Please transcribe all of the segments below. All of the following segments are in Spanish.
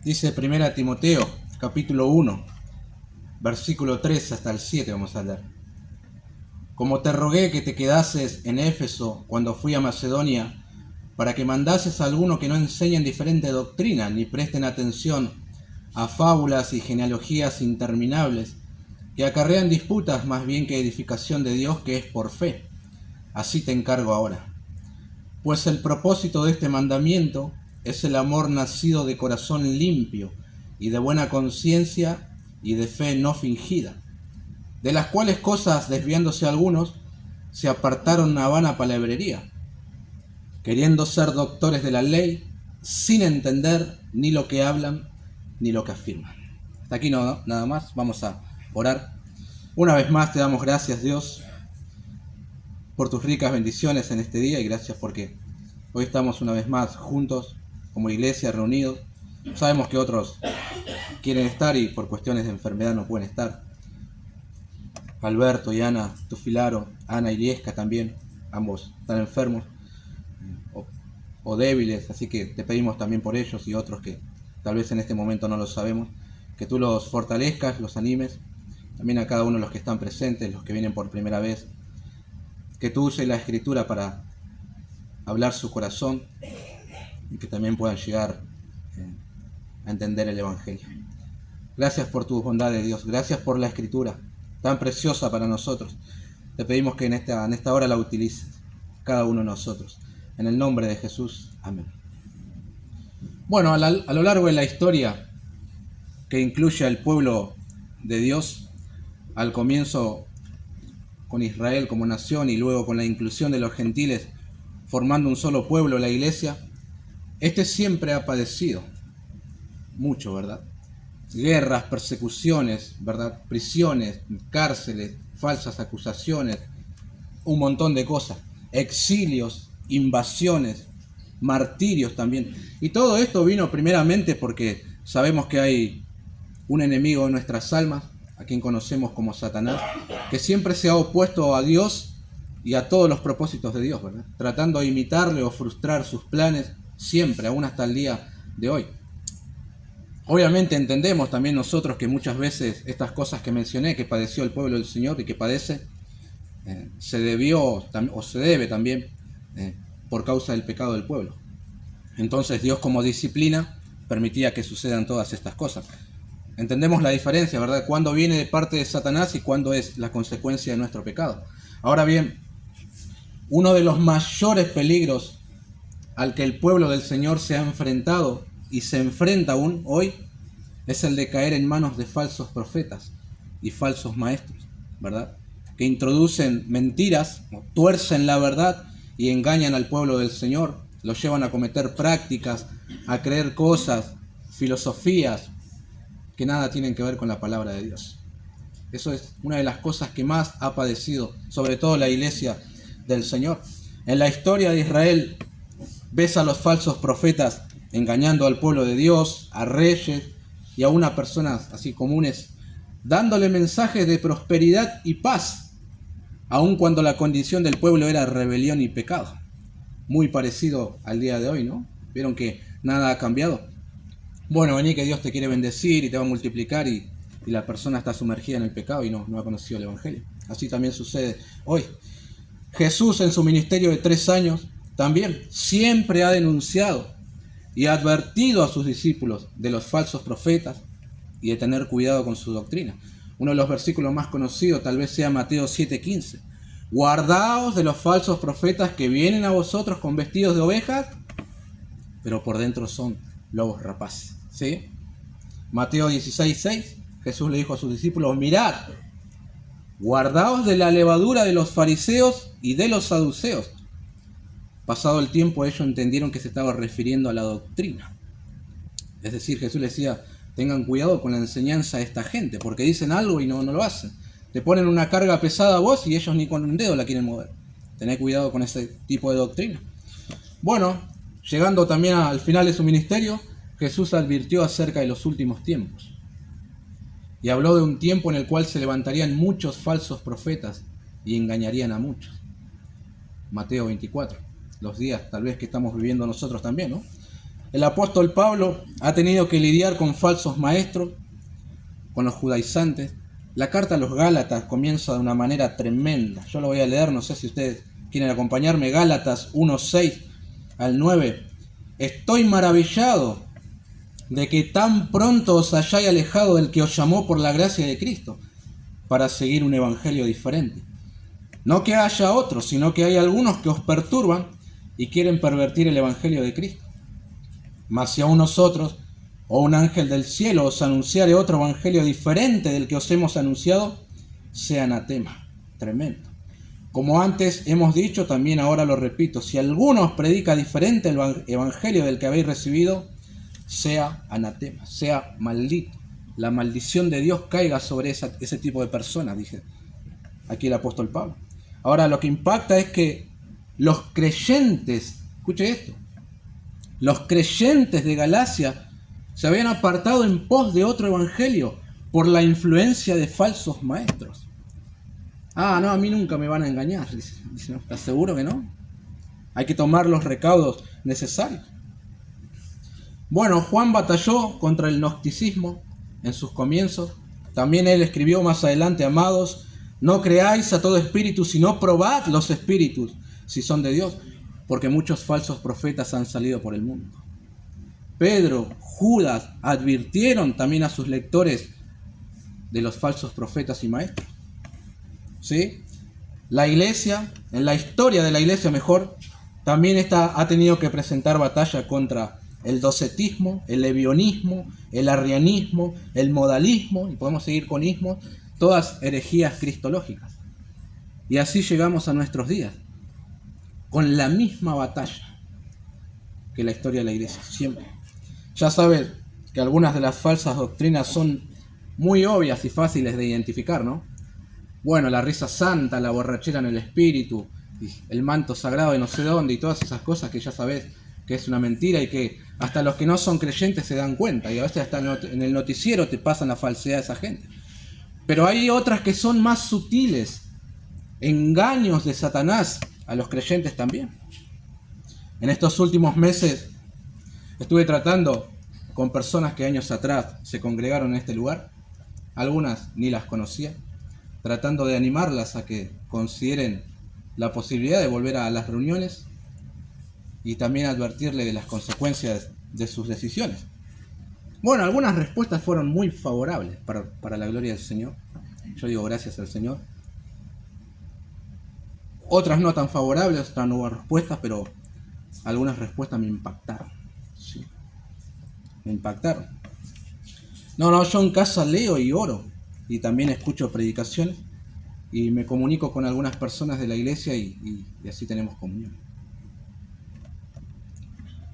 Dice 1 Timoteo, capítulo 1, versículo 3 hasta el 7, vamos a leer. Como te rogué que te quedases en Éfeso cuando fui a Macedonia, para que mandases a alguno que no enseñen diferente doctrina, ni presten atención a fábulas y genealogías interminables, que acarrean disputas más bien que edificación de Dios, que es por fe. Así te encargo ahora. Pues el propósito de este mandamiento es el amor nacido de corazón limpio y de buena conciencia y de fe no fingida, de las cuales cosas, desviándose algunos, se apartaron a vana palabrería, queriendo ser doctores de la ley, sin entender ni lo que hablan ni lo que afirman. Hasta aquí no, nada más, vamos a orar. Una vez más te damos gracias, Dios, por tus ricas bendiciones en este día, y gracias porque hoy estamos una vez más juntos como iglesia, reunidos. Sabemos que otros quieren estar y por cuestiones de enfermedad no pueden estar. Alberto y Ana Tufilaro, Ana y Liesca también, ambos están enfermos o débiles, así que te pedimos también por ellos y otros que tal vez en este momento no lo sabemos, que tú los fortalezcas, los animes, también a cada uno de los que están presentes, los que vienen por primera vez, que tú uses la escritura para hablar su corazón y que también puedan llegar a entender el Evangelio. Gracias por tu bondad, de Dios, gracias por la escritura tan preciosa para nosotros. Te pedimos que en esta hora la utilices, cada uno de nosotros. En el nombre de Jesús, amén. Bueno, a lo largo de la historia que incluye al pueblo de Dios, al comienzo con Israel como nación y luego con la inclusión de los gentiles formando un solo pueblo, la iglesia, este siempre ha padecido mucho, ¿verdad? Guerras, persecuciones, ¿verdad? Prisiones, cárceles, falsas acusaciones, un montón de cosas, exilios, invasiones, martirios también. Y todo esto vino primeramente porque sabemos que hay un enemigo en nuestras almas, a quien conocemos como Satanás, que siempre se ha opuesto a Dios y a todos los propósitos de Dios, ¿verdad? Tratando de imitarle o frustrar sus planes siempre, aún hasta el día de hoy. Obviamente entendemos también nosotros que muchas veces estas cosas que mencioné, que padeció el pueblo del Señor y que padece, se debió o se debe también por causa del pecado del pueblo. Entonces Dios, como disciplina, permitía que sucedan todas estas cosas. Entendemos la diferencia, ¿verdad? Cuándo viene de parte de Satanás y cuándo es la consecuencia de nuestro pecado. Ahora bien, uno de los mayores peligros al que el pueblo del Señor se ha enfrentado y se enfrenta aún hoy es el de caer en manos de falsos profetas y falsos maestros, ¿verdad? Que introducen mentiras, tuercen la verdad y engañan al pueblo del Señor, los llevan a cometer prácticas, a creer cosas, filosofías que nada tienen que ver con la palabra de Dios. Eso es una de las cosas que más ha padecido, sobre todo la iglesia del Señor. En la historia de Israel ves a los falsos profetas engañando al pueblo de Dios, a reyes y aún a personas así comunes, dándole mensajes de prosperidad y paz, aun cuando la condición del pueblo era rebelión y pecado. Muy parecido al día de hoy, ¿no? ¿Vieron que nada ha cambiado? Bueno, vení que Dios te quiere bendecir y te va a multiplicar y la persona está sumergida en el pecado y no ha conocido el Evangelio. Así también sucede hoy. Jesús en su ministerio de 3 años también siempre ha denunciado y ha advertido a sus discípulos de los falsos profetas y de tener cuidado con su doctrina. Uno de los versículos más conocidos tal vez sea Mateo 7:15. Guardaos de los falsos profetas que vienen a vosotros con vestidos de ovejas, pero por dentro son lobos rapaces. ¿Sí? Mateo 16:6, Jesús le dijo a sus discípulos, mirad, guardaos de la levadura de los fariseos y de los saduceos. Pasado el tiempo, ellos entendieron que se estaba refiriendo a la doctrina. Es decir, Jesús les decía, tengan cuidado con la enseñanza de esta gente, porque dicen algo y no lo hacen. Te ponen una carga pesada a vos y ellos ni con un dedo la quieren mover. Tened cuidado con ese tipo de doctrina. Bueno, llegando también al final de su ministerio, Jesús advirtió acerca de los últimos tiempos. Y habló de un tiempo en el cual se levantarían muchos falsos profetas y engañarían a muchos. Mateo 24. Los días tal vez que estamos viviendo nosotros también, ¿no? El apóstol Pablo ha tenido que lidiar con falsos maestros, con los judaizantes. La carta a los Gálatas comienza de una manera tremenda. Yo lo voy a leer, no sé si ustedes quieren acompañarme. Gálatas 1:6 al 9. Estoy maravillado de que tan pronto os hayáis alejado del que os llamó por la gracia de Cristo para seguir un evangelio diferente. No que haya otros, sino que hay algunos que os perturban y quieren pervertir el evangelio de Cristo. Mas si aún nosotros o un ángel del cielo os anunciare otro evangelio diferente del que os hemos anunciado, sea anatema. Tremendo. Como antes hemos dicho, también ahora lo repito, si alguno os predica diferente el evangelio del que habéis recibido, sea anatema, sea maldito. La maldición de Dios caiga sobre ese tipo de personas, dice aquí el apóstol Pablo. Ahora, lo que impacta es que los creyentes, escuche esto, los creyentes de Galacia se habían apartado en pos de otro evangelio por la influencia de falsos maestros. Ah, no, a mí nunca me van a engañar. Dice, ¿no? ¿Estás seguro que no? Hay que tomar los recaudos necesarios. Bueno, Juan batalló contra el gnosticismo en sus comienzos. También él escribió más adelante, amados, no creáis a todo espíritu, sino probad los espíritus, si son de Dios, porque muchos falsos profetas han salido por el mundo. Pedro, Judas advirtieron también a sus lectores de los falsos profetas y maestros. ¿Sí? La iglesia, en la historia de la iglesia mejor, también ha tenido que presentar batalla contra el docetismo, el levionismo, el arrianismo, el modalismo, y podemos seguir con ismos, todas herejías cristológicas. Y así llegamos a nuestros días, con la misma batalla que la historia de la iglesia, siempre. Ya saben que algunas de las falsas doctrinas son muy obvias y fáciles de identificar, ¿no? Bueno, la risa santa, la borrachera en el espíritu, el manto sagrado de no sé dónde y todas esas cosas que ya sabés que es una mentira y que hasta los que no son creyentes se dan cuenta y a veces hasta en el noticiero te pasan la falsedad de esa gente. Pero hay otras que son más sutiles, engaños de Satanás a los creyentes también. En estos últimos meses estuve tratando con personas que años atrás se congregaron en este lugar, algunas ni las conocía, tratando de animarlas a que consideren la posibilidad de volver a las reuniones y también advertirle de las consecuencias de sus decisiones. Bueno, algunas respuestas fueron muy favorables para la gloria del Señor. Yo digo gracias al Señor. Otras no tan favorables, otras no hubo respuestas, pero algunas respuestas me impactaron. Sí, me impactaron. No, yo en casa leo y oro y también escucho predicaciones y me comunico con algunas personas de la iglesia y así tenemos comunión.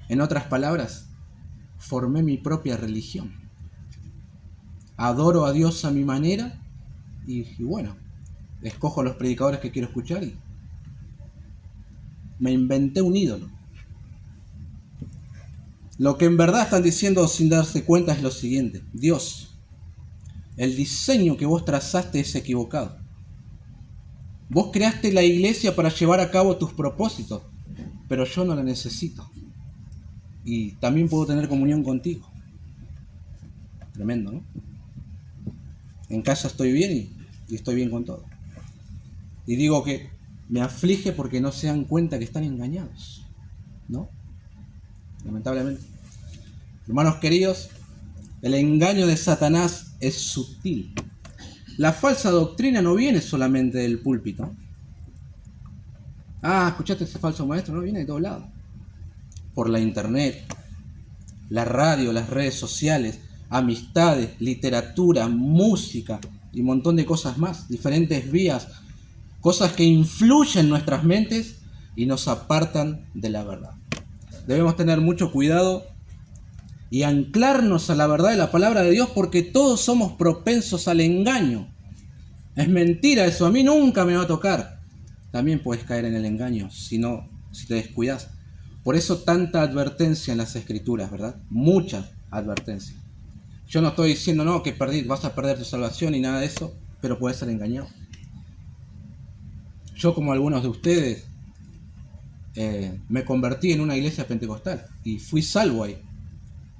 En otras palabras, formé mi propia religión. Adoro a Dios a mi manera y bueno, escojo los predicadores que quiero escuchar y me inventé un ídolo. Lo que en verdad están diciendo sin darse cuenta es lo siguiente: Dios, el diseño que vos trazaste es equivocado. Vos creaste la iglesia para llevar a cabo tus propósitos, pero yo no la necesito. Y también puedo tener comunión contigo. Tremendo, ¿no? En casa estoy bien y estoy bien con todo. Y digo que me aflige porque no se dan cuenta que están engañados, ¿no? Lamentablemente. Hermanos queridos, el engaño de Satanás es sutil. La falsa doctrina no viene solamente del púlpito. Ah, ¿escuchaste ese falso maestro? No, viene de todos lados. Por la internet, la radio, las redes sociales, amistades, literatura, música y un montón de cosas más, diferentes vías, cosas que influyen en nuestras mentes y nos apartan de la verdad. Debemos tener mucho cuidado y anclarnos a la verdad de la palabra de Dios porque todos somos propensos al engaño. Es mentira eso, a mí nunca me va a tocar. También puedes caer en el engaño si te descuidas. Por eso tanta advertencia en las escrituras, ¿verdad? Mucha advertencia. Yo no estoy diciendo no que vas a perder tu salvación y nada de eso, pero puedes ser engañado. Yo, como algunos de ustedes, me convertí en una iglesia pentecostal y fui salvo ahí.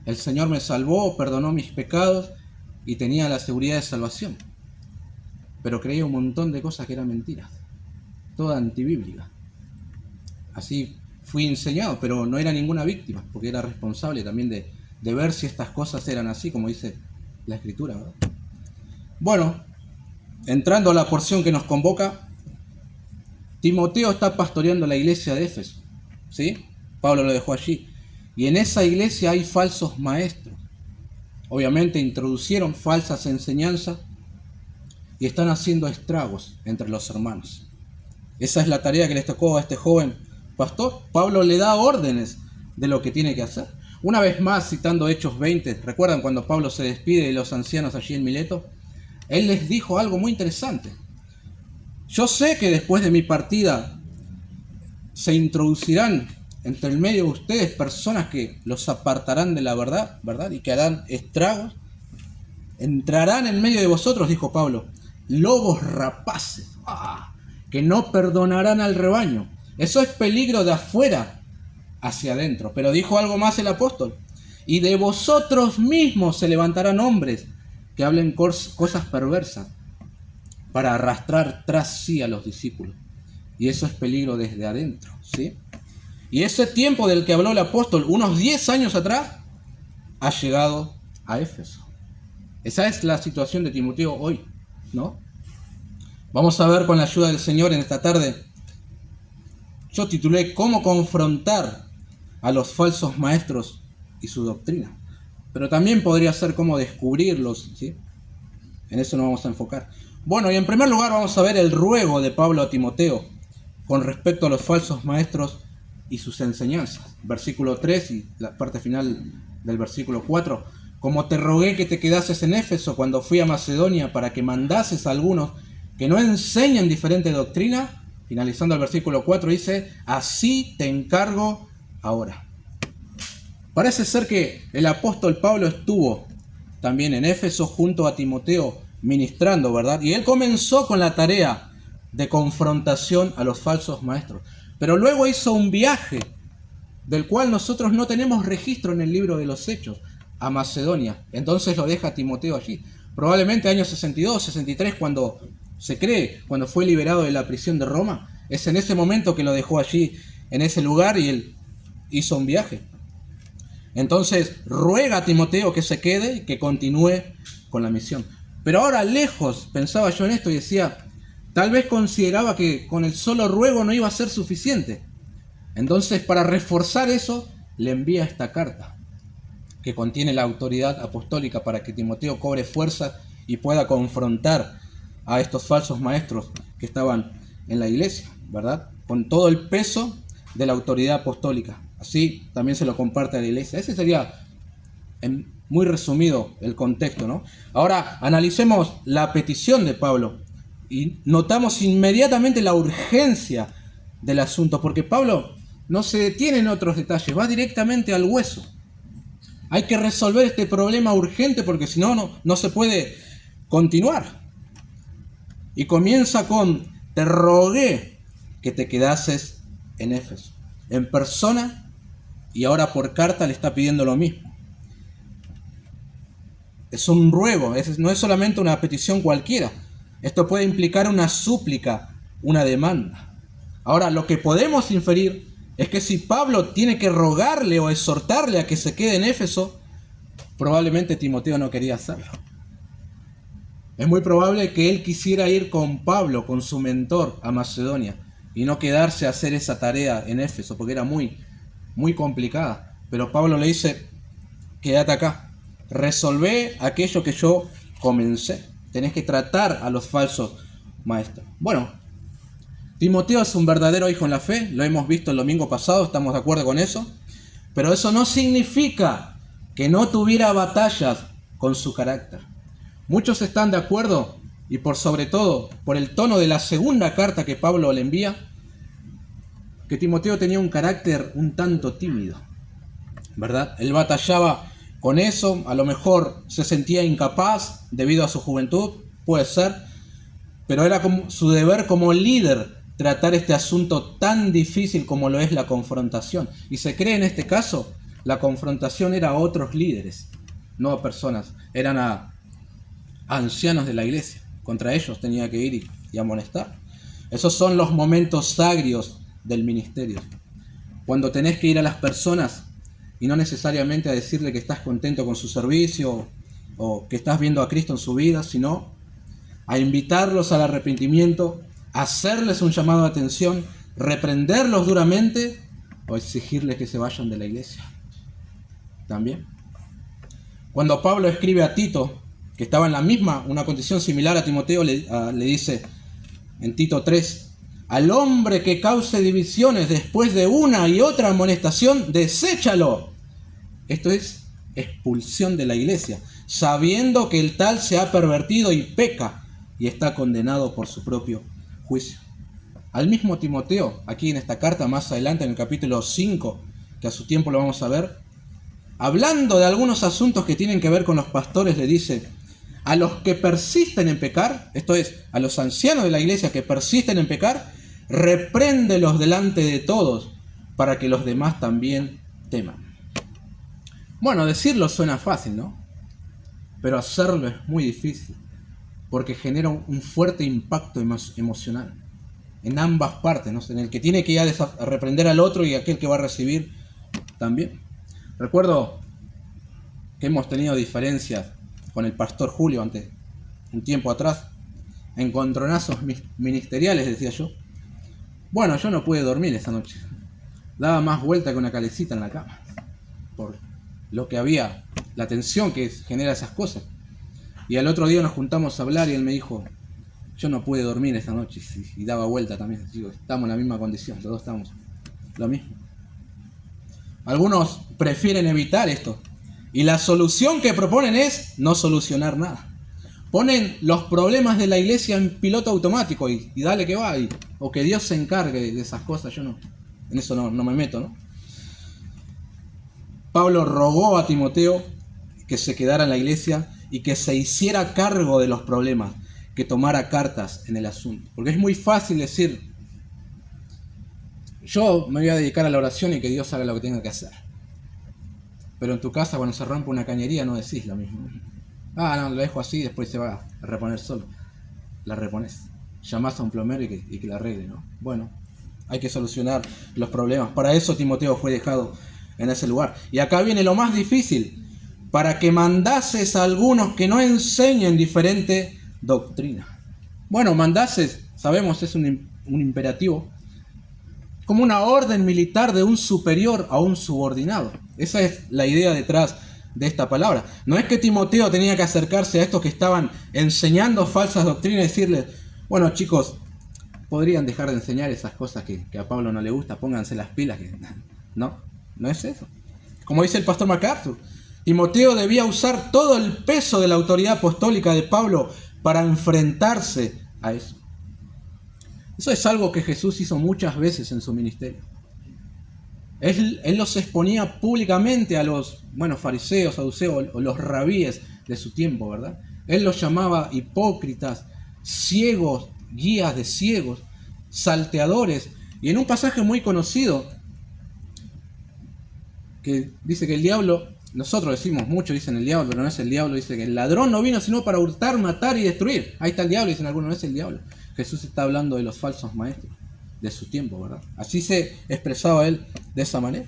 El Señor me salvó, perdonó mis pecados y tenía la seguridad de salvación. Pero creía un montón de cosas que eran mentiras, toda antibíblica. Así fui enseñado, pero no era ninguna víctima, porque era responsable también de ver si estas cosas eran así, como dice la Escritura, ¿verdad? Bueno, entrando a la porción que nos convoca, Timoteo está pastoreando la iglesia de Éfeso, ¿sí? Pablo lo dejó allí. Y en esa iglesia hay falsos maestros. Obviamente introducieron falsas enseñanzas y están haciendo estragos entre los hermanos. Esa es la tarea que les tocó a este joven pastor. Pablo le da órdenes de lo que tiene que hacer. Una vez más, citando Hechos 20, ¿recuerdan cuando Pablo se despide de los ancianos allí en Mileto? Él les dijo algo muy interesante. Yo sé que después de mi partida se introducirán entre el medio de ustedes personas que los apartarán de la verdad, ¿verdad? Y que harán estragos. Entrarán en medio de vosotros, dijo Pablo, lobos rapaces, que no perdonarán al rebaño. Eso es peligro de afuera hacia adentro. Pero dijo algo más el apóstol. Y de vosotros mismos se levantarán hombres que hablen cosas perversas para arrastrar tras sí a los discípulos. Y eso es peligro desde adentro, ¿sí? Y ese tiempo del que habló el apóstol, unos 10 años atrás, ha llegado a Éfeso. Esa es la situación de Timoteo hoy, ¿no? Vamos a ver con la ayuda del Señor en esta tarde. Yo titulé ¿Cómo confrontar a los falsos maestros y su doctrina? Pero también podría ser cómo descubrirlos, ¿sí? En eso nos vamos a enfocar. Bueno, y en primer lugar vamos a ver el ruego de Pablo a Timoteo con respecto a los falsos maestros y sus enseñanzas. Versículo 3 y la parte final del versículo 4. Como te rogué que te quedases en Éfeso cuando fui a Macedonia para que mandases a algunos que no enseñan diferente doctrina, finalizando el versículo 4 dice, así te encargo ahora. Parece ser que el apóstol Pablo estuvo también en Éfeso junto a Timoteo ministrando, ¿verdad? Y él comenzó con la tarea de confrontación a los falsos maestros. Pero luego hizo un viaje del cual nosotros no tenemos registro en el libro de los Hechos, a Macedonia. Entonces lo deja Timoteo allí. Probablemente año 62, 63, cuando se cree, cuando fue liberado de la prisión de Roma, es en ese momento que lo dejó allí, en ese lugar, y él hizo un viaje. Entonces ruega a Timoteo que se quede y que continúe con la misión. Pero ahora lejos, pensaba yo en esto y decía, tal vez consideraba que con el solo ruego no iba a ser suficiente. Entonces, para reforzar eso, le envía esta carta, que contiene la autoridad apostólica para que Timoteo cobre fuerza y pueda confrontar a estos falsos maestros que estaban en la iglesia, ¿verdad? Con todo el peso de la autoridad apostólica. Así también se lo comparte a la iglesia. Ese sería, en muy resumido, el contexto, ¿no? Ahora, analicemos la petición de Pablo y notamos inmediatamente la urgencia del asunto, porque Pablo no se detiene en otros detalles, va directamente al hueso. Hay que resolver este problema urgente porque si no, no se puede continuar. Y comienza con, te rogué que te quedases en Éfeso. En persona y ahora por carta le está pidiendo lo mismo. Es un ruego, no es solamente una petición cualquiera. Esto puede implicar una súplica, una demanda. Ahora, lo que podemos inferir es que si Pablo tiene que rogarle o exhortarle a que se quede en Éfeso, probablemente Timoteo no quería hacerlo. Es muy probable que él quisiera ir con Pablo, con su mentor, a Macedonia, y no quedarse a hacer esa tarea en Éfeso, porque era muy complicada. Pero Pablo le dice, quédate acá, resolvé aquello que yo comencé. Tenés que tratar a los falsos maestros. Bueno, Timoteo es un verdadero hijo en la fe, lo hemos visto el domingo pasado, estamos de acuerdo con eso, pero eso no significa que no tuviera batallas con su carácter. Muchos están de acuerdo, y por sobre todo, por el tono de la segunda carta que Pablo le envía, que Timoteo tenía un carácter un tanto tímido, ¿verdad? Él batallaba con eso, a lo mejor se sentía incapaz debido a su juventud, puede ser, pero era como su deber como líder tratar este asunto tan difícil como lo es la confrontación. Y se cree en este caso la confrontación era a otros líderes, no a personas, eran a ancianos de la iglesia. Contra ellos tenía que ir y amonestar. Esos son los momentos agrios del ministerio. Cuando tenés que ir a las personas y no necesariamente a decirle que estás contento con su servicio o que estás viendo a Cristo en su vida, sino a invitarlos al arrepentimiento, hacerles un llamado de atención, reprenderlos duramente o exigirles que se vayan de la iglesia. También. Cuando Pablo escribe a Tito, que estaba en una condición similar a Timoteo, le dice en Tito 3, al hombre que cause divisiones después de una y otra amonestación, deséchalo. Esto es expulsión de la iglesia, sabiendo que el tal se ha pervertido y peca y está condenado por su propio juicio. Al mismo Timoteo, aquí en esta carta, más adelante en el capítulo 5, que a su tiempo lo vamos a ver, hablando de algunos asuntos que tienen que ver con los pastores, le dice, a los que persisten en pecar, esto es, a los ancianos de la iglesia que persisten en pecar, repréndelos delante de todos, para que los demás también teman. Bueno, decirlo suena fácil, ¿no? Pero hacerlo es muy difícil, porque genera un fuerte impacto emocional en ambas partes, ¿no? En el que tiene que ir a reprender al otro y aquel que va a recibir también. Recuerdo que hemos tenido diferencias con el pastor Julio ante un tiempo atrás, encontronazos ministeriales, decía yo. Bueno, yo no pude dormir esa noche. Daba más vuelta que una calecita en la cama, por lo que había, la tensión que genera esas cosas. Y al otro día nos juntamos a hablar y él me dijo, yo no pude dormir esa noche, y daba vuelta también. Digo, estamos en la misma condición, los dos estamos lo mismo. Algunos prefieren evitar esto, y la solución que proponen es no solucionar nada. Ponen los problemas de la iglesia en piloto automático y dale que va, o que Dios se encargue de esas cosas. Yo no, en eso no me meto, ¿no? Pablo rogó a Timoteo que se quedara en la iglesia y que se hiciera cargo de los problemas, que tomara cartas en el asunto. Porque es muy fácil decir, yo me voy a dedicar a la oración y que Dios haga lo que tenga que hacer. Pero en tu casa, cuando se rompe una cañería, no decís lo mismo. Ah, no, lo dejo así y después se va a reponer solo. La repones. Llamás a un plomero y que la arregle, ¿no? Bueno, hay que solucionar los problemas. Para eso Timoteo fue dejado en ese lugar. Y acá viene lo más difícil. Para que mandases a algunos que no enseñen diferente doctrina. Bueno, mandases, sabemos, es un imperativo. Como una orden militar de un superior a un subordinado. Esa es la idea detrás de esta palabra. No es que Timoteo tenía que acercarse a estos que estaban enseñando falsas doctrinas y decirles, bueno chicos, podrían dejar de enseñar esas cosas que a Pablo no le gusta, pónganse las pilas. No es eso. Como dice el pastor MacArthur, Timoteo debía usar todo el peso de la autoridad apostólica de Pablo para enfrentarse a eso. Eso es algo que Jesús hizo muchas veces en su ministerio. Él los exponía públicamente a los fariseos, saduceos o los rabíes de su tiempo, ¿verdad? Él los llamaba hipócritas, ciegos, guías de ciegos, salteadores. Y en un pasaje muy conocido, que dice que el diablo, nosotros decimos mucho, dicen el diablo, pero no es el diablo, dice que el ladrón no vino sino para hurtar, matar y destruir. Ahí está el diablo, dicen algunos, no es el diablo. Jesús está hablando de los falsos maestros de su tiempo, ¿verdad? Así se expresaba él de esa manera.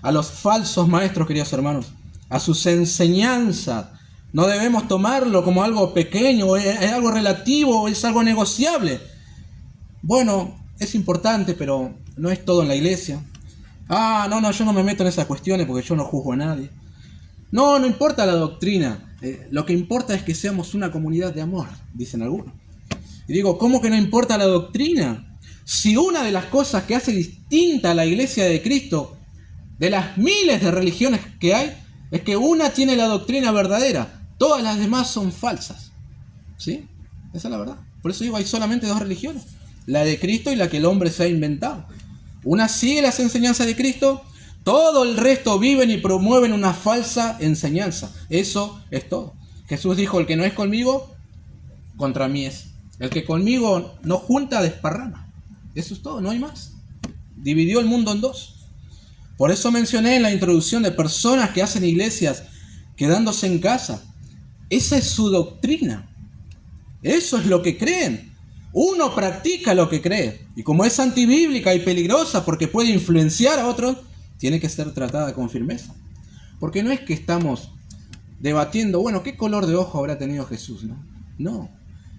A los falsos maestros, queridos hermanos, a sus enseñanzas, no debemos tomarlo como algo pequeño, es algo relativo, es algo negociable. Bueno, es importante, pero no es todo en la iglesia. No, yo no me meto en esas cuestiones porque yo no juzgo a nadie. No importa la doctrina, lo que importa es que seamos una comunidad de amor, dicen algunos. Y digo, ¿cómo que no importa la doctrina? Si una de las cosas que hace distinta a la iglesia de Cristo, de las miles de religiones que hay, es que una tiene la doctrina verdadera, todas las demás son falsas. ¿Sí? Esa es la verdad. Por eso digo, hay solamente dos religiones, la de Cristo y la que el hombre se ha inventado. Una sigue las enseñanzas de Cristo, todo el resto viven y promueven una falsa enseñanza. Eso es todo. Jesús dijo, el que no es conmigo, contra mí es. El que conmigo no junta, desparrama. Eso es todo, no hay más. Dividió el mundo en dos. Por eso mencioné en la introducción de personas que hacen iglesias quedándose en casa. Esa es su doctrina. Eso es lo que creen. Uno practica lo que cree. Y como es antibíblica y peligrosa porque puede influenciar a otros, tiene que ser tratada con firmeza. Porque no es que estamos debatiendo, bueno, ¿qué color de ojo habrá tenido Jesús? No.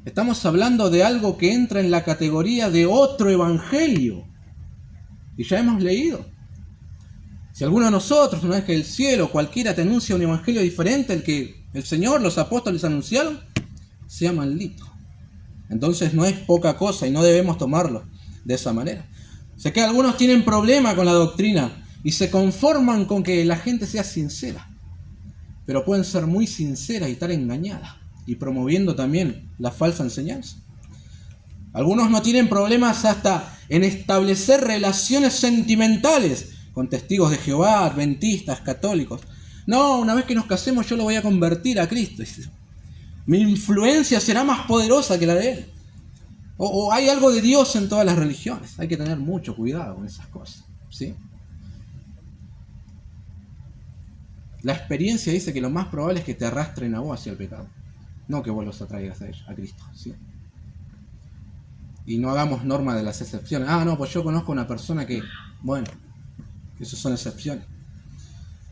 Estamos hablando de algo que entra en la categoría de otro evangelio. Y ya hemos leído. Si alguno de nosotros, una vez que el cielo, cualquiera te anuncia un evangelio diferente al que el Señor, los apóstoles anunciaron, sea maldito. Entonces no es poca cosa y no debemos tomarlo de esa manera. Sé que algunos tienen problema con la doctrina y se conforman con que la gente sea sincera. Pero pueden ser muy sinceras y estar engañadas y promoviendo también la falsa enseñanza. Algunos no tienen problemas hasta en establecer relaciones sentimentales con testigos de Jehová, adventistas, católicos. No, una vez que nos casemos yo lo voy a convertir a Cristo. Mi influencia será más poderosa que la de Él. O hay algo de Dios en todas las religiones. Hay que tener mucho cuidado con esas cosas, ¿sí? La experiencia dice que lo más probable es que te arrastren a vos hacia el pecado. No que vos los atraigas a ellos, a Cristo, ¿sí? Y no hagamos norma de las excepciones. No, pues yo conozco una persona que... Bueno, esas son excepciones.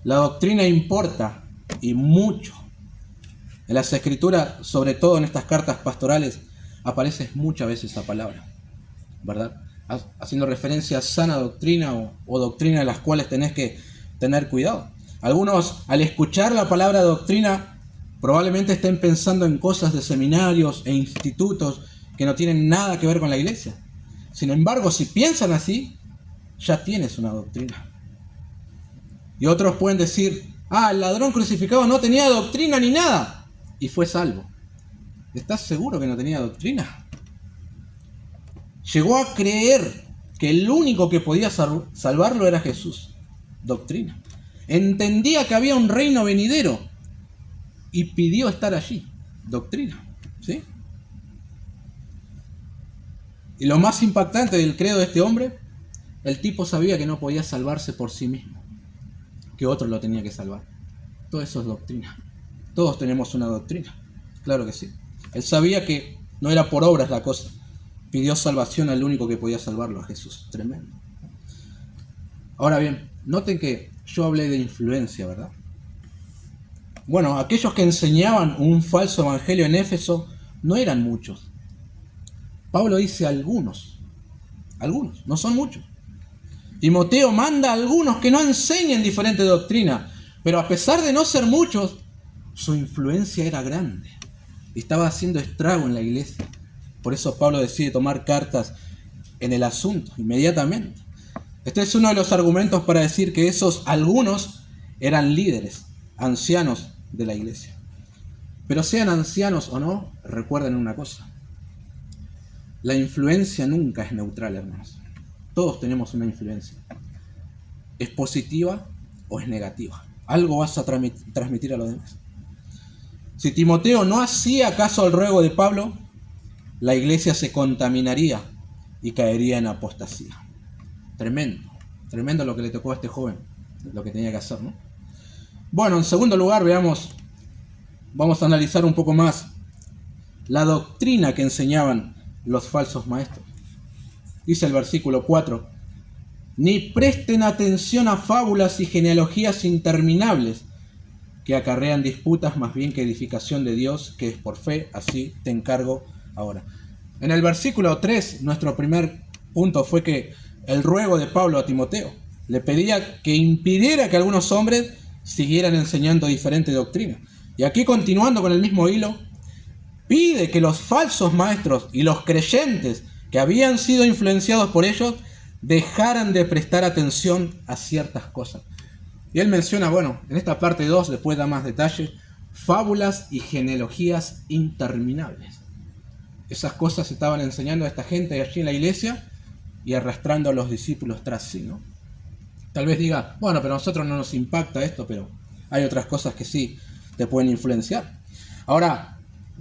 La doctrina importa, y mucho. En las Escrituras, sobre todo en estas cartas pastorales, aparece muchas veces esa palabra, ¿verdad? Haciendo referencia a sana doctrina o doctrina de las cuales tenés que tener cuidado. Algunos, al escuchar la palabra doctrina, probablemente estén pensando en cosas de seminarios e institutos que no tienen nada que ver con la iglesia. Sin embargo, si piensan así, ya tienes una doctrina. Y otros pueden decir, el ladrón crucificado no tenía doctrina ni nada y fue salvo. ¿Estás seguro que no tenía doctrina? Llegó a creer que el único que podía salvarlo era Jesús. Doctrina. Entendía que había un reino venidero y pidió estar allí. Doctrina. ¿Sí? Y lo más impactante del credo de este hombre, el tipo sabía que no podía salvarse por sí mismo, que otro lo tenía que salvar. Todo eso es doctrina. Todos tenemos una doctrina. Claro que sí. Él sabía que no era por obras la cosa. Pidió salvación al único que podía salvarlo, a Jesús. Tremendo. Ahora bien, noten que yo hablé de influencia, ¿verdad? Bueno, aquellos que enseñaban un falso evangelio en Éfeso no eran muchos. Pablo dice algunos. Algunos, no son muchos. Timoteo manda a algunos que no enseñen diferente doctrina, pero a pesar de no ser muchos, su influencia era grande. Estaba haciendo estrago en la iglesia. Por eso Pablo decide tomar cartas en el asunto inmediatamente. Este es uno de los argumentos para decir que esos algunos eran líderes, ancianos de la iglesia. Pero sean ancianos o no, recuerden una cosa. La influencia nunca es neutral, hermanos. Todos tenemos una influencia. ¿Es positiva o es negativa? Algo vas a transmitir a los demás. Si Timoteo no hacía caso al ruego de Pablo, la iglesia se contaminaría y caería en apostasía. Tremendo, tremendo lo que le tocó a este joven, lo que tenía que hacer, ¿no? Bueno, en segundo lugar, vamos a analizar un poco más la doctrina que enseñaban los falsos maestros. Dice el versículo 4, ni presten atención a fábulas y genealogías interminables que acarrean disputas más bien que edificación de Dios, que es por fe, así te encargo ahora. En el versículo 3, nuestro primer punto fue que el ruego de Pablo a Timoteo le pedía que impidiera que algunos hombres siguieran enseñando diferente doctrina. Y aquí, continuando con el mismo hilo, pide que los falsos maestros y los creyentes que habían sido influenciados por ellos dejaran de prestar atención a ciertas cosas. Y él menciona, en esta parte 2, después da más detalles, fábulas y genealogías interminables. Esas cosas se estaban enseñando a esta gente allí en la iglesia y arrastrando a los discípulos tras sí, ¿no? Tal vez diga, pero a nosotros no nos impacta esto, pero hay otras cosas que sí te pueden influenciar. Ahora,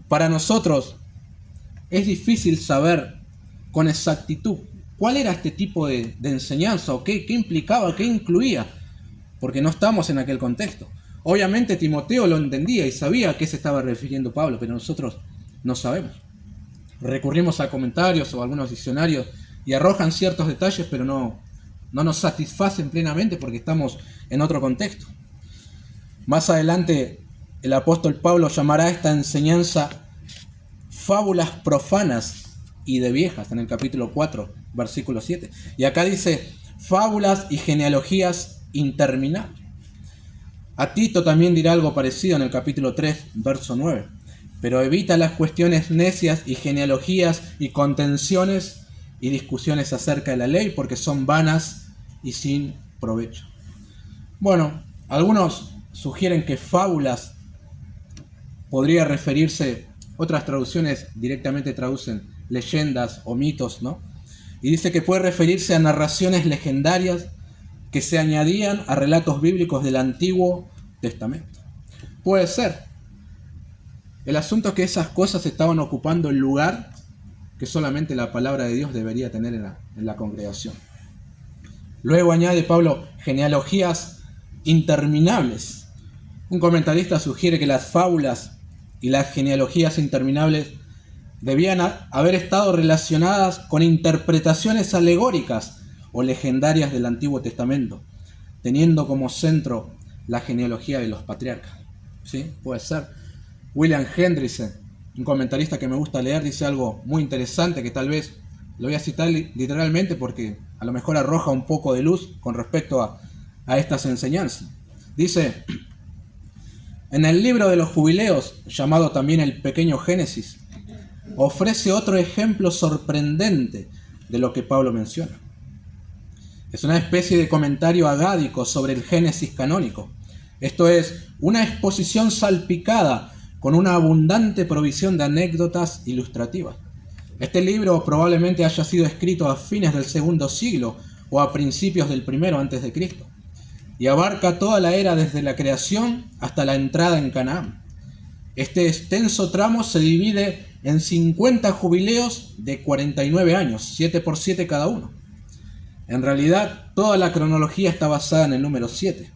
para nosotros es difícil saber con exactitud cuál era este tipo de enseñanza o qué implicaba, qué incluía porque no estamos en aquel contexto. Obviamente Timoteo lo entendía y sabía a qué se estaba refiriendo Pablo, pero nosotros no sabemos. Recurrimos a comentarios o a algunos diccionarios y arrojan ciertos detalles, pero no nos satisfacen plenamente porque estamos en otro contexto. Más adelante el apóstol Pablo llamará a esta enseñanza fábulas profanas y de viejas, en el capítulo 4, versículo 7. Y acá dice fábulas y genealogías interminables. A Tito también dirá algo parecido en el capítulo 3, verso 9. Pero evita las cuestiones necias y genealogías y contenciones y discusiones acerca de la ley, porque son vanas y sin provecho. Bueno, algunos sugieren que fábulas podría referirse, otras traducciones directamente traducen leyendas o mitos, ¿no? Y dice que puede referirse a narraciones legendarias que se añadían a relatos bíblicos del Antiguo Testamento. Puede ser. El asunto es que esas cosas estaban ocupando el lugar que solamente la palabra de Dios debería tener en la congregación. Luego añade Pablo genealogías interminables. Un comentarista sugiere que las fábulas y las genealogías interminables debían haber estado relacionadas con interpretaciones alegóricas o legendarias del Antiguo Testamento, teniendo como centro la genealogía de los patriarcas. ¿Sí? Puede ser. William Hendrickson, un comentarista que me gusta leer, dice algo muy interesante que tal vez lo voy a citar literalmente porque a lo mejor arroja un poco de luz con respecto a estas enseñanzas. Dice: en el libro de los jubileos, llamado también el Pequeño Génesis, ofrece otro ejemplo sorprendente de lo que Pablo menciona. Es una especie de comentario agádico sobre el Génesis canónico. Esto es, una exposición salpicada con una abundante provisión de anécdotas ilustrativas. Este libro probablemente haya sido escrito a fines del segundo siglo o a principios del primero antes de Cristo, y abarca toda la era desde la creación hasta la entrada en Canaán. Este extenso tramo se divide en 50 jubileos de 49 años, 7 por 7 cada uno. En realidad, toda la cronología está basada en el número 7,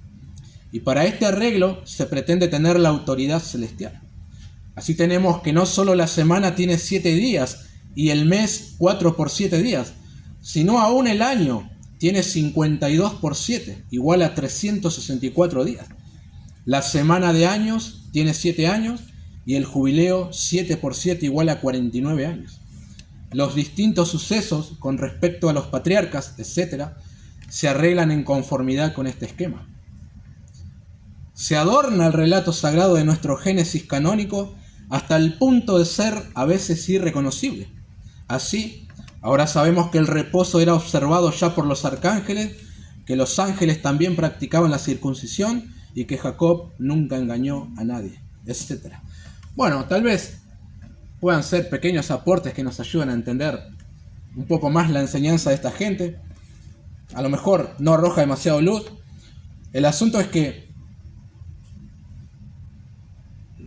y para este arreglo se pretende tener la autoridad celestial. Así tenemos que no solo la semana tiene 7 días y el mes 4 por 7 días, sino aún el año tiene 52 por 7, igual a 364 días. La semana de años tiene 7 años y el jubileo 7 por 7 igual a 49 años. Los distintos sucesos con respecto a los patriarcas, etc., se arreglan en conformidad con este esquema. Se adorna el relato sagrado de nuestro Génesis canónico hasta el punto de ser a veces irreconocible. Así, ahora sabemos que el reposo era observado ya por los arcángeles, que los ángeles también practicaban la circuncisión y que Jacob nunca engañó a nadie, etc. Bueno, tal vez puedan ser pequeños aportes que nos ayuden a entender un poco más la enseñanza de esta gente. A lo mejor no arroja demasiado luz. El asunto es que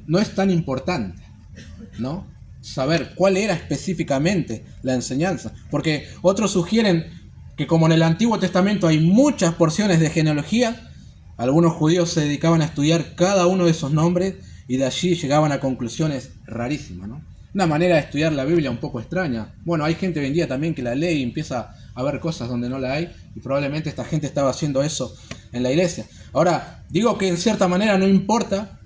no es tan importante, ¿no?, saber cuál era específicamente la enseñanza. Porque otros sugieren que como en el Antiguo Testamento hay muchas porciones de genealogía, algunos judíos se dedicaban a estudiar cada uno de esos nombres y de allí llegaban a conclusiones rarísimas, ¿no? Una manera de estudiar la Biblia un poco extraña. Bueno, hay gente hoy en día también que la lee y empieza a ver cosas donde no la hay, y probablemente esta gente estaba haciendo eso en la iglesia. Ahora, digo que en cierta manera no importa,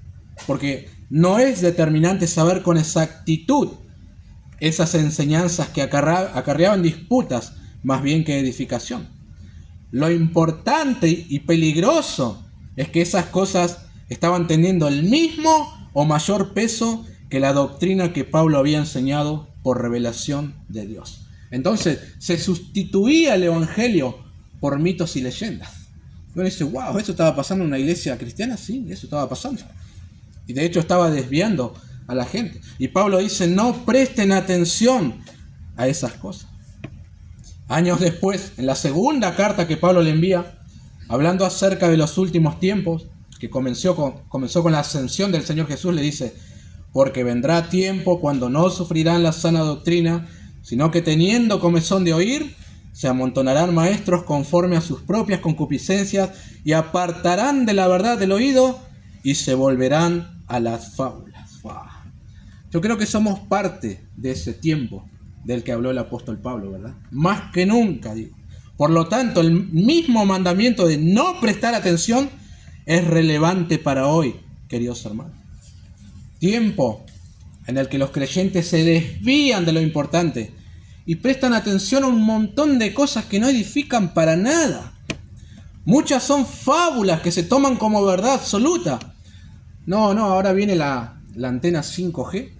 porque no es determinante saber con exactitud esas enseñanzas que acarreaban disputas más bien que edificación. Lo importante y peligroso es que esas cosas estaban teniendo el mismo o mayor peso que la doctrina que Pablo había enseñado por revelación de Dios. Entonces se sustituía el evangelio por mitos y leyendas. Uno dice: wow, ¿eso estaba pasando en una iglesia cristiana? Sí, eso estaba pasando. Y de hecho estaba desviando a la gente. Y Pablo dice: no presten atención a esas cosas. Años después, en la segunda carta que Pablo le envía, hablando acerca de los últimos tiempos, que comenzó con la ascensión del Señor Jesús, le dice: porque vendrá tiempo cuando no sufrirán la sana doctrina, sino que teniendo comezón de oír, Se amontonarán maestros conforme a sus propias concupiscencias y apartarán de la verdad del oído y se volverán a las fábulas. ¡Wow! Yo creo que somos parte de ese tiempo del que habló el apóstol Pablo, ¿verdad? Más que nunca, digo. Por lo tanto, el mismo mandamiento de no prestar atención es relevante para hoy, queridos hermanos. Tiempo en el que los creyentes se desvían de lo importante y prestan atención a un montón de cosas que no edifican para nada. Muchas son fábulas que se toman como verdad absoluta. No, ahora viene la antena 5G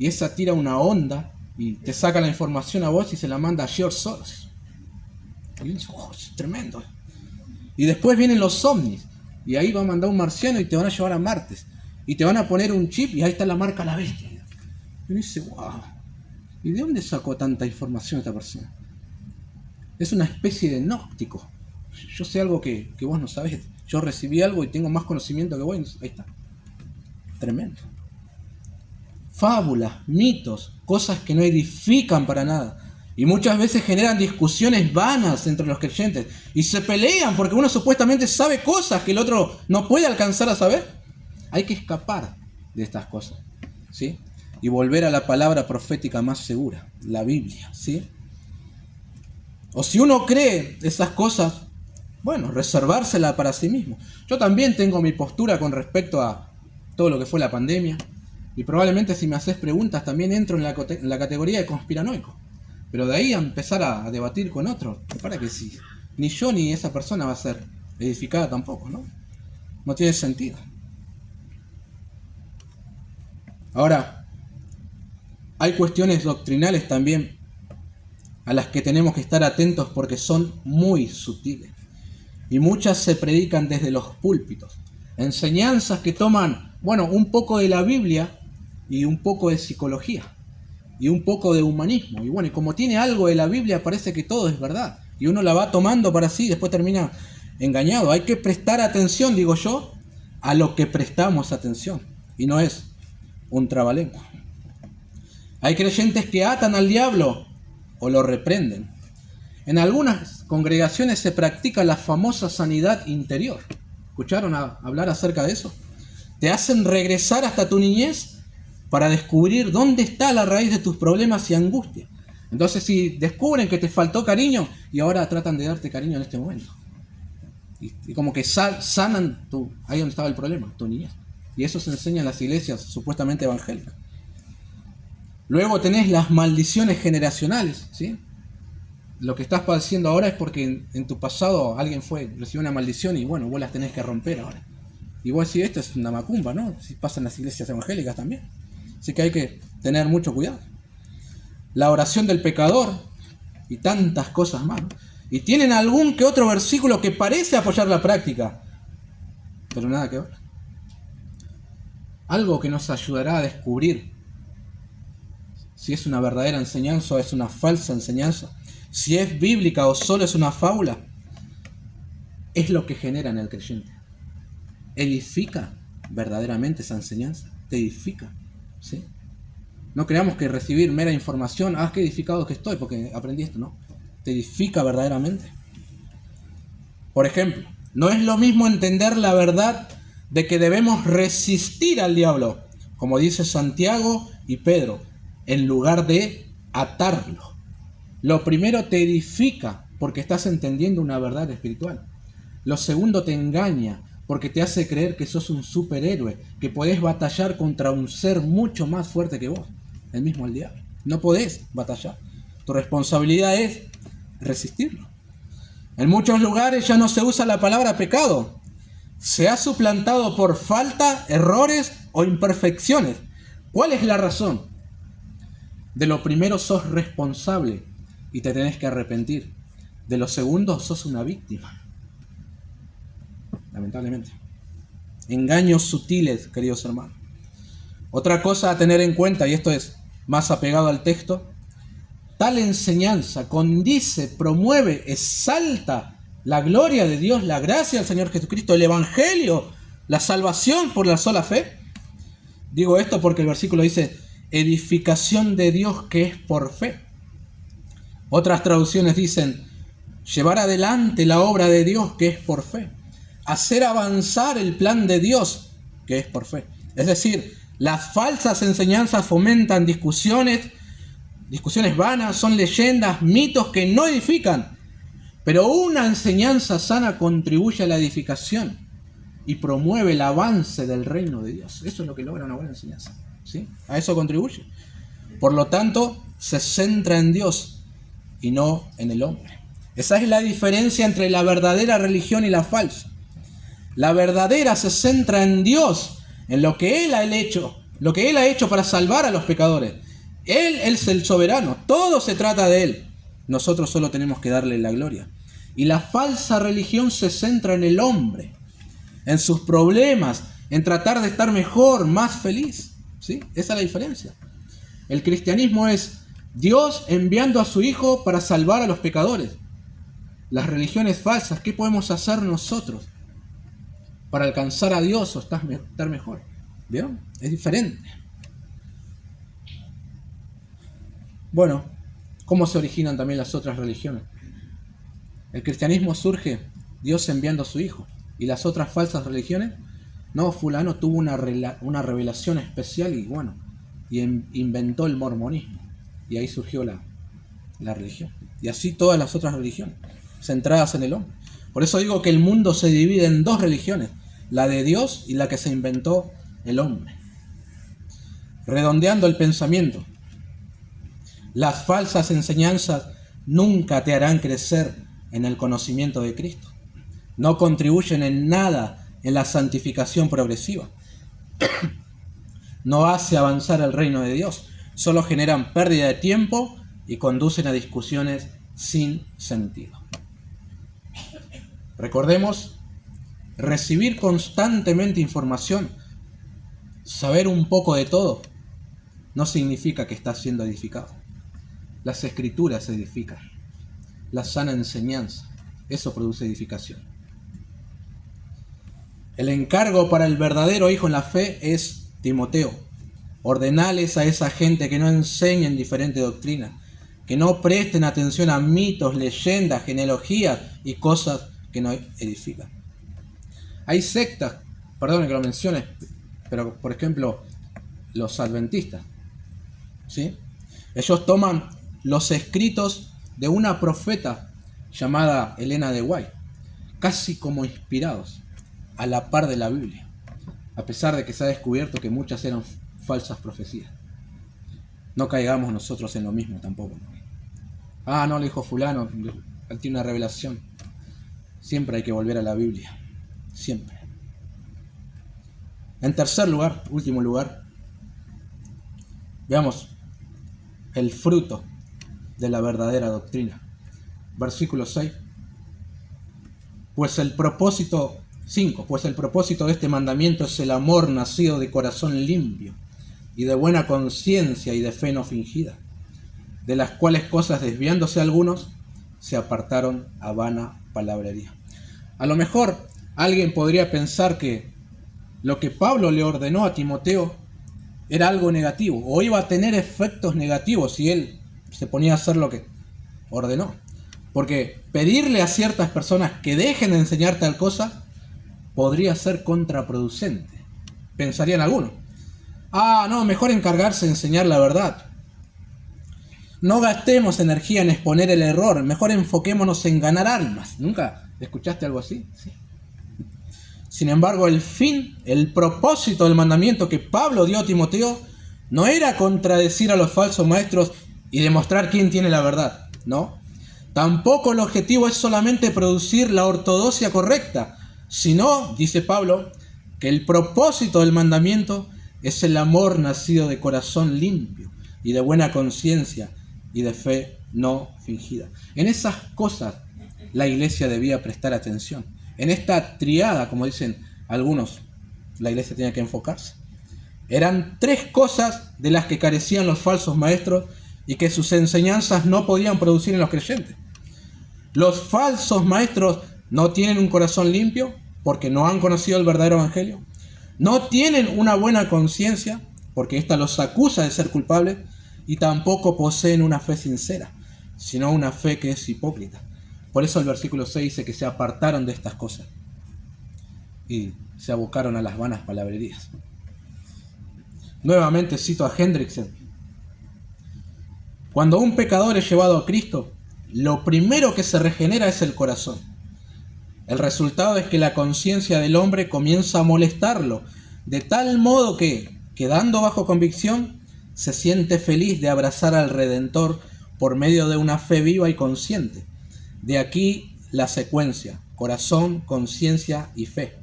y esa tira una onda y te saca la información a vos y se la manda a George Soros. Y dices, es tremendo. Y después vienen los ovnis y ahí va a mandar un marciano y te van a llevar a Marte. Y te van a poner un chip y ahí está la marca La Bestia. Y uno dice, wow, ¿y de dónde sacó tanta información esta persona? Es una especie de gnóstico. Yo sé algo que vos no sabés. Yo recibí algo y tengo más conocimiento que vos. Ahí está. Tremendo. Fábulas, mitos, cosas que no edifican para nada. Y muchas veces generan discusiones vanas entre los creyentes. Y se pelean porque uno supuestamente sabe cosas que el otro no puede alcanzar a saber. Hay que escapar de estas cosas, ¿sí? Y volver a la palabra profética más segura, la Biblia, ¿sí? O si uno cree esas cosas, bueno, reservársela para sí mismo. Yo también tengo mi postura con respecto a todo lo que fue la pandemia. Y probablemente si me haces preguntas también entro en la categoría de conspiranoico. Pero de ahí a empezar a debatir con otro, para que sí, ni yo ni esa persona va a ser edificada tampoco, ¿no? No tiene sentido. Ahora, hay cuestiones doctrinales también a las que tenemos que estar atentos porque son muy sutiles. Y muchas se predican desde los púlpitos. Enseñanzas que toman, bueno, un poco de la Biblia y un poco de psicología. Y un poco de humanismo. Y bueno, y como tiene algo de la Biblia, parece que todo es verdad. Y uno la va tomando para sí y después termina engañado. Hay que prestar atención, digo yo, a lo que prestamos atención. Y no es un trabalengua. Hay creyentes que atan al diablo o lo reprenden. En algunas congregaciones se practica la famosa sanidad interior. ¿Escucharon hablar acerca de eso? Te hacen regresar hasta tu niñez para descubrir dónde está la raíz de tus problemas y angustia. Entonces, si descubren que te faltó cariño y ahora tratan de darte cariño en este momento. Y como que sanan ahí donde estaba el problema, tu niñez. Y eso se enseña en las iglesias supuestamente evangélicas. Luego tenés las maldiciones generacionales, ¿sí? Lo que estás padeciendo ahora es porque en tu pasado alguien recibió una maldición y bueno, vos las tenés que romper ahora. Y vos decís, esto es una macumba, ¿no? Si pasa en las iglesias evangélicas también. Así que hay que tener mucho cuidado. La oración del pecador y tantas cosas más, ¿no? Y tienen algún que otro versículo que parece apoyar la práctica, pero nada que ver. Algo que nos ayudará a descubrir si es una verdadera enseñanza o es una falsa enseñanza, si es bíblica o solo es una fábula, es lo que genera en el creyente. ¿Edifica verdaderamente esa enseñanza? ¿Te edifica? ¿Sí? No creamos que recibir mera información, qué edificado que estoy porque aprendí esto, ¿no? ¿Te edifica verdaderamente? Por ejemplo, no es lo mismo entender la verdad de que debemos resistir al diablo, como dice Santiago y Pedro, en lugar de atarlo. Lo primero te edifica porque estás entendiendo una verdad espiritual. Lo segundo te engaña porque te hace creer que sos un superhéroe, que podés batallar contra un ser mucho más fuerte que vos, el mismo el diablo. No podés batallar. Tu responsabilidad es resistirlo. En muchos lugares ya no se usa la palabra pecado. Se ha suplantado por falta, errores o imperfecciones. ¿Cuál es la razón? De lo primero sos responsable y te tenés que arrepentir. De lo segundo sos una víctima. Lamentablemente. Engaños sutiles, queridos hermanos. Otra cosa a tener en cuenta, y esto es más apegado al texto, tal enseñanza condice, promueve, exalta la gloria de Dios, la gracia del Señor Jesucristo, el Evangelio, la salvación por la sola fe. Digo esto porque el versículo dice, edificación de Dios que es por fe. Otras traducciones dicen, llevar adelante la obra de Dios, que es por fe, hacer avanzar el plan de Dios, que es por fe. Es decir, las falsas enseñanzas fomentan discusiones vanas, son leyendas, mitos que no edifican, pero una enseñanza sana contribuye a la edificación y promueve el avance del reino de Dios. Eso es lo que logra una buena enseñanza, ¿sí? A eso contribuye. Por lo tanto, se centra en Dios y no en el hombre. Esa es la diferencia entre la verdadera religión y la falsa. La verdadera se centra en Dios, en lo que Él ha hecho para salvar a los pecadores. Él es el soberano, todo se trata de Él. Nosotros solo tenemos que darle la gloria. Y la falsa religión se centra en el hombre, en sus problemas, en tratar de estar mejor, más feliz, ¿sí? Esa es la diferencia. El cristianismo es Dios enviando a su Hijo para salvar a los pecadores. Las religiones falsas, ¿qué podemos hacer nosotros para alcanzar a Dios o estar mejor? ¿Vieron? Es diferente. Bueno, ¿cómo se originan también las otras religiones? El cristianismo surge Dios enviando a su Hijo. ¿Y las otras falsas religiones? No, fulano tuvo una revelación especial y inventó el mormonismo. Y ahí surgió la religión. Y así todas las otras religiones, centradas en el hombre. Por eso digo que el mundo se divide en dos religiones, la de Dios y la que se inventó el hombre. Redondeando el pensamiento, las falsas enseñanzas nunca te harán crecer en el conocimiento de Cristo. No contribuyen en nada en la santificación progresiva. No hace avanzar el reino de Dios. Solo generan pérdida de tiempo y conducen a discusiones sin sentido. Recordemos, recibir constantemente información, saber un poco de todo, no significa que estás siendo edificado. Las escrituras edifican. La sana enseñanza, eso produce edificación. El encargo para el verdadero hijo en la fe es Timoteo. Ordenales a esa gente que no enseñen diferente doctrina, que no presten atención a mitos, leyendas, genealogías y cosas que no edifican. Hay sectas, perdón que lo mencione, pero por ejemplo, los adventistas, ¿sí? Ellos toman los escritos de una profeta llamada Elena de White, casi como inspirados, a la par de la Biblia, a pesar de que se ha descubierto que muchas eran falsas profecías. No caigamos nosotros en lo mismo tampoco, ¿no? No, le dijo fulano, él tiene una revelación. Siempre hay que volver a la Biblia, siempre. En tercer lugar, último lugar, veamos el fruto de la verdadera doctrina. Versículo 6. Pues el propósito de este mandamiento es el amor nacido de corazón limpio y de buena conciencia y de fe no fingida, de las cuales cosas desviándose algunos se apartaron a vana palabrería. A lo mejor alguien podría pensar que lo que Pablo le ordenó a Timoteo era algo negativo o iba a tener efectos negativos si él se ponía a hacer lo que ordenó. Porque pedirle a ciertas personas que dejen de enseñar tal cosa podría ser contraproducente. Pensarían algunos. No, mejor encargarse de enseñar la verdad. No gastemos energía en exponer el error, mejor enfoquémonos en ganar almas. ¿Nunca escuchaste algo así? Sí. Sin embargo, el propósito del mandamiento que Pablo dio a Timoteo no era contradecir a los falsos maestros y demostrar quién tiene la verdad, ¿no? Tampoco el objetivo es solamente producir la ortodoxia correcta, sino, dice Pablo, que el propósito del mandamiento es el amor nacido de corazón limpio y de buena conciencia y de fe no fingida. En esas cosas la iglesia debía prestar atención. En esta triada, como dicen algunos, la iglesia tenía que enfocarse. Eran 3 cosas de las que carecían los falsos maestros y que sus enseñanzas no podían producir en los creyentes. Los falsos maestros no tienen un corazón limpio porque no han conocido el verdadero evangelio. No tienen una buena conciencia porque ésta los acusa de ser culpables y tampoco poseen una fe sincera, sino una fe que es hipócrita. Por eso el versículo 6 dice que se apartaron de estas cosas y se abocaron a las vanas palabrerías. Nuevamente cito a Hendrickson. Cuando un pecador es llevado a Cristo, lo primero que se regenera es el corazón. El resultado es que la conciencia del hombre comienza a molestarlo, de tal modo que, quedando bajo convicción, se siente feliz de abrazar al Redentor por medio de una fe viva y consciente. De aquí la secuencia: corazón, conciencia y fe.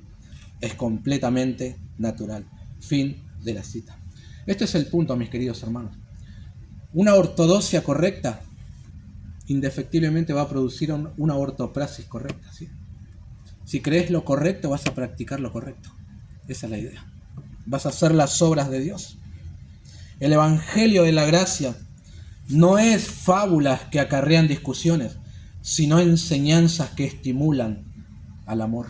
Es completamente natural. Fin de la cita. Este es el punto, mis queridos hermanos. Una ortodoxia correcta indefectiblemente va a producir una ortopraxis correcta, ¿sí? Si crees lo correcto, vas a practicar lo correcto. Esa es la idea. Vas a hacer las obras de Dios. El Evangelio de la Gracia no es fábulas que acarrean discusiones, sino enseñanzas que estimulan al amor.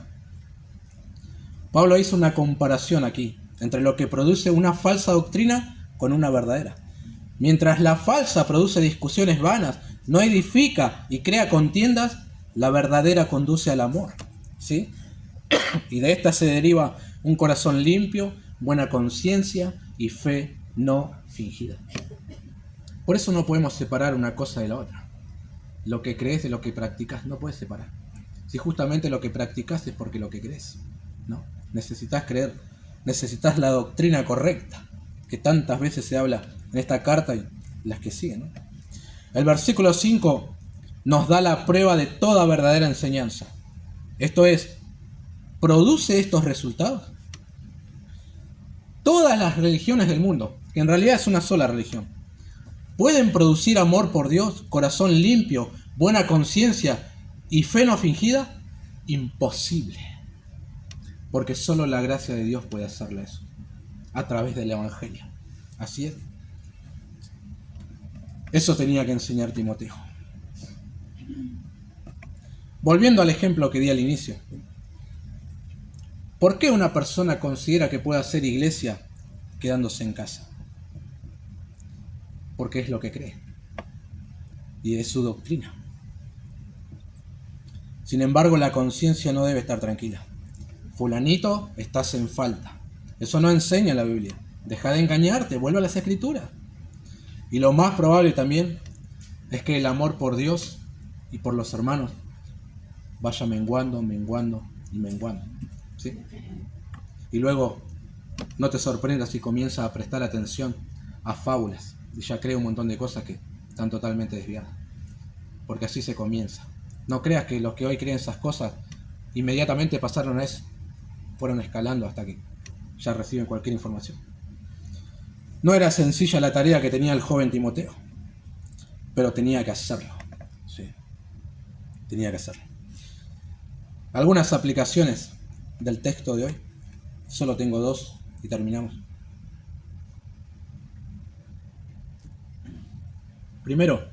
Pablo hizo una comparación aquí entre lo que produce una falsa doctrina con una verdadera. Mientras la falsa produce discusiones vanas, no edifica y crea contiendas, la verdadera conduce al amor, ¿sí? Y de esta se deriva un corazón limpio, buena conciencia y fe no fingida. Por eso no podemos separar una cosa de la otra. Lo que crees de lo que practicas no puedes separar. Si justamente lo que practicas es porque lo que crees, ¿no? Necesitas creer, necesitas la doctrina correcta, que tantas veces se habla en esta carta y las que siguen, ¿no? El versículo 5 nos da la prueba de toda verdadera enseñanza. Esto es, ¿produce estos resultados? Todas las religiones del mundo, que en realidad es una sola religión, ¿pueden producir amor por Dios, corazón limpio, buena conciencia y fe no fingida? Imposible. Porque solo la gracia de Dios puede hacerle eso, a través del Evangelio. Así es. Eso tenía que enseñar Timoteo. Volviendo al ejemplo que di al inicio. ¿Por qué una persona considera que puede hacer iglesia quedándose en casa? Porque es lo que cree. Y es su doctrina. Sin embargo, la conciencia no debe estar tranquila. Fulanito, estás en falta. Eso no enseña la Biblia. Deja de engañarte, vuelve a las Escrituras. Y lo más probable también es que el amor por Dios y por los hermanos vaya menguando, menguando y menguando, ¿sí? Y luego no te sorprendas si comienzas a prestar atención a fábulas y ya cree un montón de cosas que están totalmente desviadas. Porque así se comienza. No creas que los que hoy creen esas cosas inmediatamente pasaron a eso. Fueron escalando hasta que ya reciben cualquier información. No era sencilla la tarea que tenía el joven Timoteo, pero tenía que hacerlo. Sí, tenía que hacerlo. Algunas aplicaciones del texto de hoy. Solo tengo 2 y terminamos. Primero,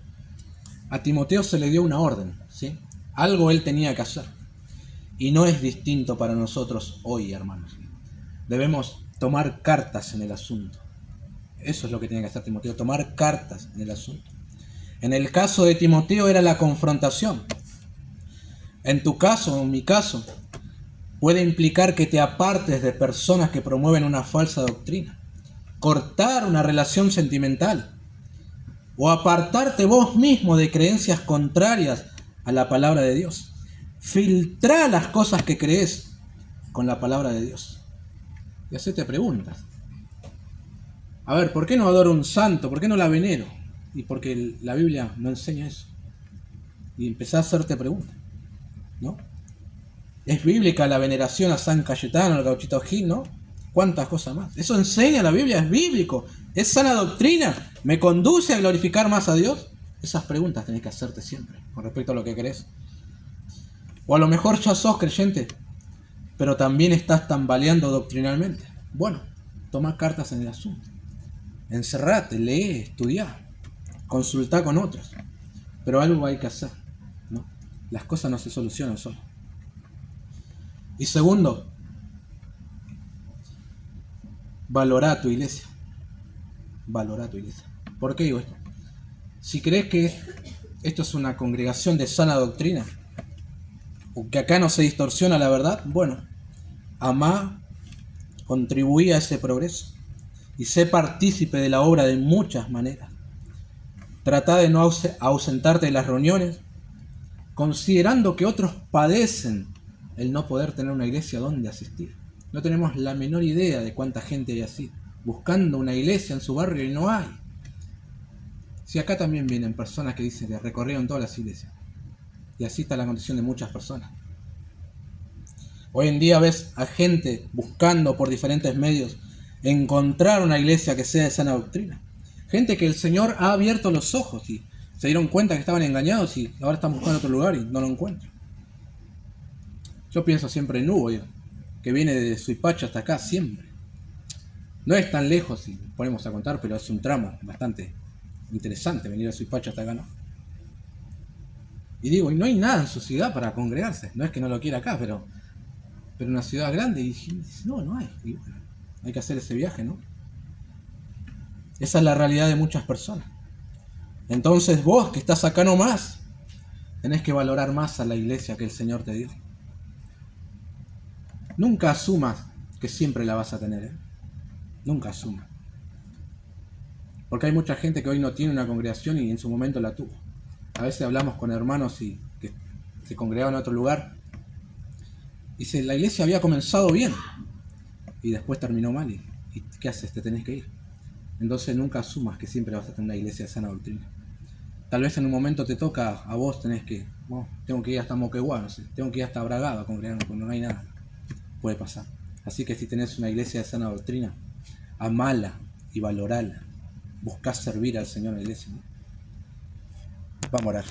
a Timoteo se le dio una orden, ¿sí? Algo él tenía que hacer. Y no es distinto para nosotros hoy, hermanos. Debemos tomar cartas en el asunto. Eso es lo que tiene que hacer Timoteo, tomar cartas en el asunto. En el caso de Timoteo era la confrontación. En tu caso, en mi caso, puede implicar que te apartes de personas que promueven una falsa doctrina, cortar una relación sentimental o apartarte vos mismo de creencias contrarias a la palabra de Dios. Filtrá las cosas que crees con la palabra de Dios. Y hacete preguntas. A ver, ¿por qué no adoro un santo? ¿Por qué no la venero? Y porque la Biblia no enseña eso. Y empezá a hacerte preguntas, ¿no? ¿Es bíblica la veneración a San Cayetano, al Gauchito Gil, no? ¿Cuántas cosas más? Eso enseña la Biblia, es bíblico, es sana doctrina, ¿me conduce a glorificar más a Dios? Esas preguntas tenés que hacerte siempre con respecto a lo que crees. O a lo mejor ya sos creyente, pero también estás tambaleando doctrinalmente. Bueno, toma cartas en el asunto. Encerrate, lee, estudiá, consultá con otros. Pero algo hay que hacer, ¿no? Las cosas no se solucionan solas. Y segundo, valorá tu iglesia. Valorá tu iglesia. ¿Por qué digo esto? Si crees que esto es una congregación de sana doctrina, o que acá no se distorsiona la verdad, bueno, amá, contribuí a ese progreso y sé partícipe de la obra de muchas maneras. Trata de no ausentarte de las reuniones, considerando que otros padecen el no poder tener una iglesia donde asistir. No tenemos la menor idea de cuánta gente hay así, buscando una iglesia en su barrio y no hay. Si acá también vienen personas que dicen que recorrieron todas las iglesias, y así está la condición de muchas personas. Hoy en día ves a gente buscando por diferentes medios encontrar una iglesia que sea de sana doctrina. Gente que el Señor ha abierto los ojos y se dieron cuenta que estaban engañados y ahora están buscando otro lugar y no lo encuentran. Yo pienso siempre en Hugo, que viene de Suipacha hasta acá siempre. No es tan lejos si ponemos a contar, pero es un tramo bastante interesante venir a Suipacha hasta acá, ¿no? Y digo, y no hay nada en su ciudad para congregarse. No es que no lo quiera acá, pero una ciudad grande. Y dije, no hay. Y bueno, hay que hacer ese viaje, ¿no? Esa es la realidad de muchas personas. Entonces vos, que estás acá nomás, tenés que valorar más a la iglesia que el Señor te dio. Nunca asumas que siempre la vas a tener, ¿eh? Nunca asumas. Porque hay mucha gente que hoy no tiene una congregación y en su momento la tuvo. A veces hablamos con hermanos que se congregaban en otro lugar. Dice, la iglesia había comenzado bien y después terminó mal. ¿Y qué haces? Te tenés que ir. Entonces nunca asumas que siempre vas a tener una iglesia de sana doctrina. Tal vez en un momento te toca a vos, tengo que ir hasta Moquegua, no sé, tengo que ir hasta Bragado a congregarme cuando no hay nada. Puede pasar. Así que si tenés una iglesia de sana doctrina, amala y valorala. Buscá servir al Señor en la iglesia, ¿no? Vamos a orar.